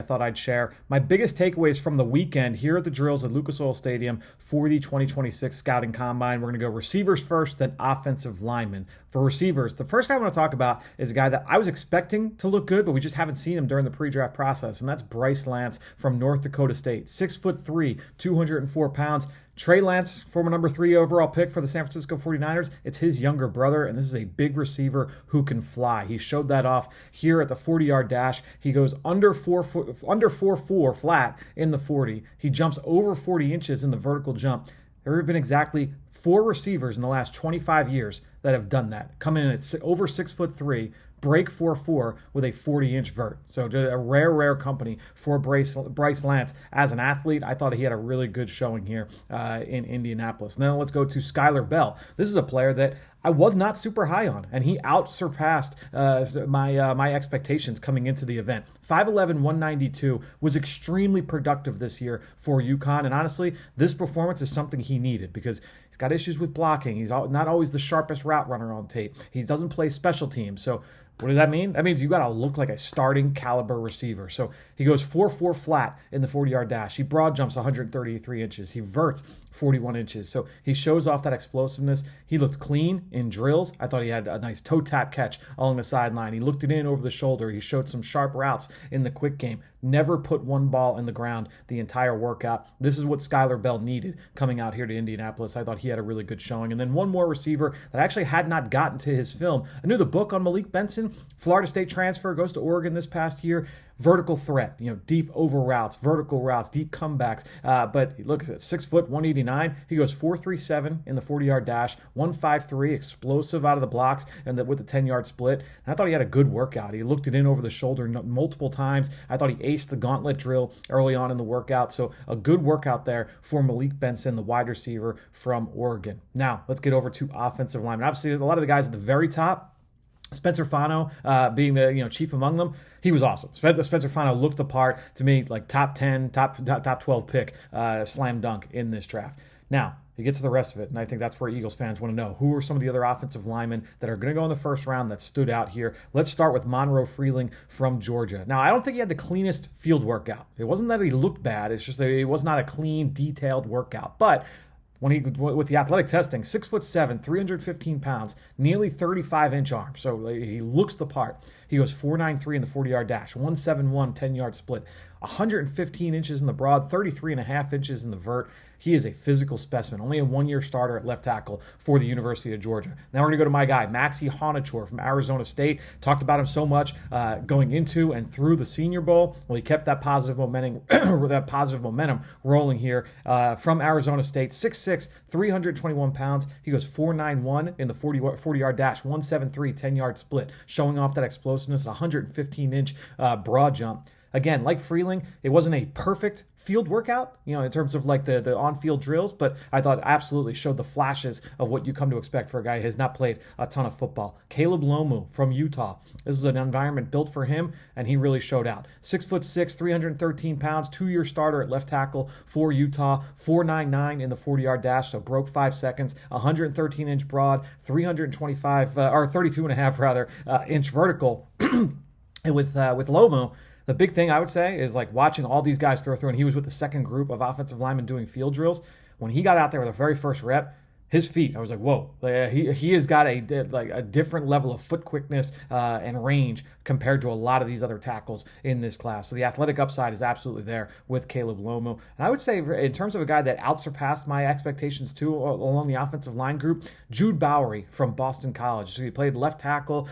thought I'd share. My biggest takeaways from the weekend here at the drills at Lucas Oil Stadium for the 2026 Scouting Combine. We're going to go receivers first, then offensive linemen. For receivers, the first guy I want to talk about is a guy that I was expecting to look good, but we just haven't seen him during the pre-draft process, and that's Bryce Lance from North Dakota State. 6'3", 204 pounds. Trey Lance, former number 3 overall pick for the San Francisco 49ers, it's his younger brother, and this is a big receiver who can fly. He showed that off here at the 40-yard dash. He goes under 4.4 flat in the 40. He jumps over 40 inches in the vertical jump. There have been exactly 4 receivers in the last 25 years that have done that, coming in at over 6'3", break 4.4 with a 40-inch vert. So just a rare company for Bryce Lance as an athlete. I thought he had a really good showing here in Indianapolis. Now let's go to Skyler Bell. This is a player that I was not super high on, and he outsurpassed my expectations coming into the event. 5'11", 192, was extremely productive this year for UConn, and honestly, this performance is something he needed because he's got issues with blocking. He's not always the sharpest route runner on tape. He doesn't play special teams, so what does that mean? That means you got to look like a starting caliber receiver. So he goes 4.4 flat in the 40-yard dash. He broad jumps 133 inches. He verts 41 inches. So he shows off that explosiveness. He looked clean in drills. I thought he had a nice toe tap catch along the sideline. He looked it in over the shoulder. He showed some sharp routes in the quick game. Never put one ball in the ground the entire workout. This is what Skyler Bell needed coming out here to Indianapolis. I thought he had a really good showing. And then one more receiver that I actually had not gotten to his film. I knew the book on Malik Benson, Florida State transfer, goes to Oregon this past year. Vertical threat, deep over routes, vertical routes, deep comebacks. But look at 6 foot, 189. He goes 4.37 in the 40-yard dash, 1.53, explosive out of the blocks, and with the 10-yard split. And I thought he had a good workout. He looked it in over the shoulder multiple times. I thought he aced the gauntlet drill early on in the workout. So a good workout there for Malik Benson, the wide receiver from Oregon. Now let's get over to offensive linemen. Obviously, a lot of the guys at the very top, Spencer Fano being the chief among them, he was awesome. Spencer Fano looked the part to me, like top 10, top 12 pick, slam dunk in this draft. Now, you get to the rest of it, and I think that's where Eagles fans want to know. Who are some of the other offensive linemen that are going to go in the first round that stood out here? Let's start with Monroe Freeling from Georgia. Now, I don't think he had the cleanest field workout. It wasn't that he looked bad. It's just that it was not a clean, detailed workout. But with the athletic testing, 6'7", 315 pounds, nearly 35-inch arms. So he looks the part. He goes 4.93 in the 40-yard dash, 1.71 10-yard split, 115 inches in the broad, 33.5 inches in the vert. He is a physical specimen, only a one-year starter at left tackle for the University of Georgia. Now we're going to go to my guy, Iheanachor from Arizona State. Talked about him so much going into and through the Senior Bowl. Well, he kept that positive momentum rolling here from Arizona State. 6'6", 321 pounds. He goes 4.91 in the 40-yard dash, 1.73 10-yard split, showing off that explosiveness, 115-inch broad jump. Again, like Freeling, it wasn't a perfect field workout, in terms of like the on-field drills, but I thought absolutely showed the flashes of what you come to expect for a guy who has not played a ton of football. Caleb Lomu from Utah. This is an environment built for him, and he really showed out. 6'6", 313 pounds, 2-year starter at left tackle for Utah, 4.99 in the 40-yard dash, so broke 5 seconds, 113-inch broad, 32.5 inch vertical. And with Lomu, the big thing I would say is like watching all these guys throw through, and he was with the second group of offensive linemen doing field drills. When he got out there with the very first rep, his feet, I was like, whoa, he has got a different level of foot quickness and range compared to a lot of these other tackles in this class. So the athletic upside is absolutely there with Caleb Lomu. And I would say in terms of a guy that outsurpassed my expectations too along the offensive line group, Jude Bowry from Boston College. So he played left tackle.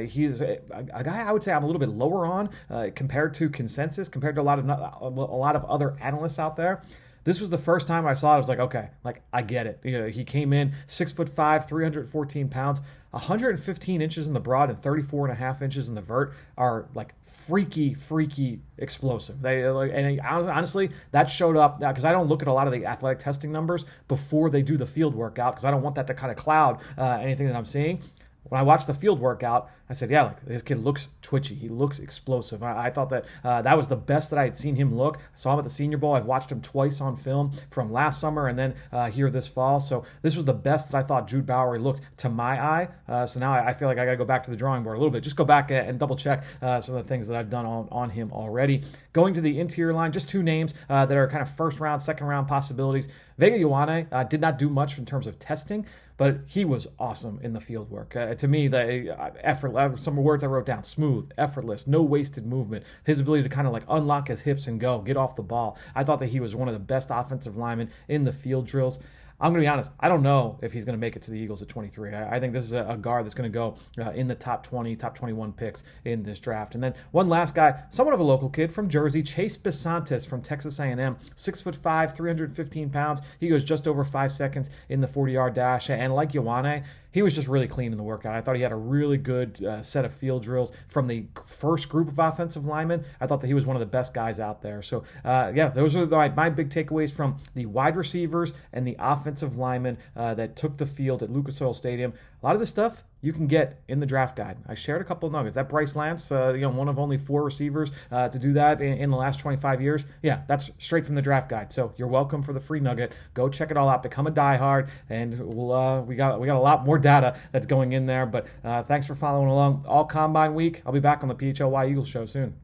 He is a guy I would say I'm a little bit lower on compared to consensus, compared to a lot of other analysts out there. This was the first time I saw it. I was like, okay, I get it. He came in 6'5", 314 pounds, 115 inches in the broad and 34.5 inches in the vert are like freaky explosive. Honestly, that showed up because I don't look at a lot of the athletic testing numbers before they do the field workout because I don't want that to kind of cloud anything that I'm seeing. When I watched the field workout, I said, yeah, like this kid looks twitchy. He looks explosive. I thought that that was the best that I had seen him look. I saw him at the Senior Bowl. I've watched him twice on film from last summer and then here this fall. So this was the best that I thought Jude Bowry looked to my eye. So now I feel like I got to go back to the drawing board a little bit. Just go back and double check some of the things that I've done on him already. Going to the interior line, just two names that are kind of first round, second round possibilities. Vega Ioane did not do much in terms of testing, but he was awesome in the field work. To me, the effort, some words I wrote down: smooth, effortless, no wasted movement. His ability to kind of like unlock his hips and go, get off the ball. I thought that he was one of the best offensive linemen in the field drills. I'm going to be honest, I don't know if he's going to make it to the Eagles at 23. I think this is a guard that's going to go in the top 20, top 21 picks in this draft. And then one last guy, somewhat of a local kid from Jersey, Chase Bisontis from Texas A&M, 6'5", 315 pounds. He goes just over 5 seconds in the 40-yard dash. And like Ioane, he was just really clean in the workout. I thought he had a really good set of field drills from the first group of offensive linemen. I thought that he was one of the best guys out there. So, yeah, those are my big takeaways from the wide receivers and the offensive linemen that took the field at Lucas Oil Stadium. A lot of this stuff you can get in the draft guide. I shared a couple of nuggets. That Bryce Lance, one of only 4 receivers to do that in the last 25 years. Yeah, that's straight from the draft guide. So you're welcome for the free nugget. Go check it all out. Become a diehard, and we got a lot more data that's going in there. But thanks for following along all Combine week. I'll be back on the PHLY Eagles show soon.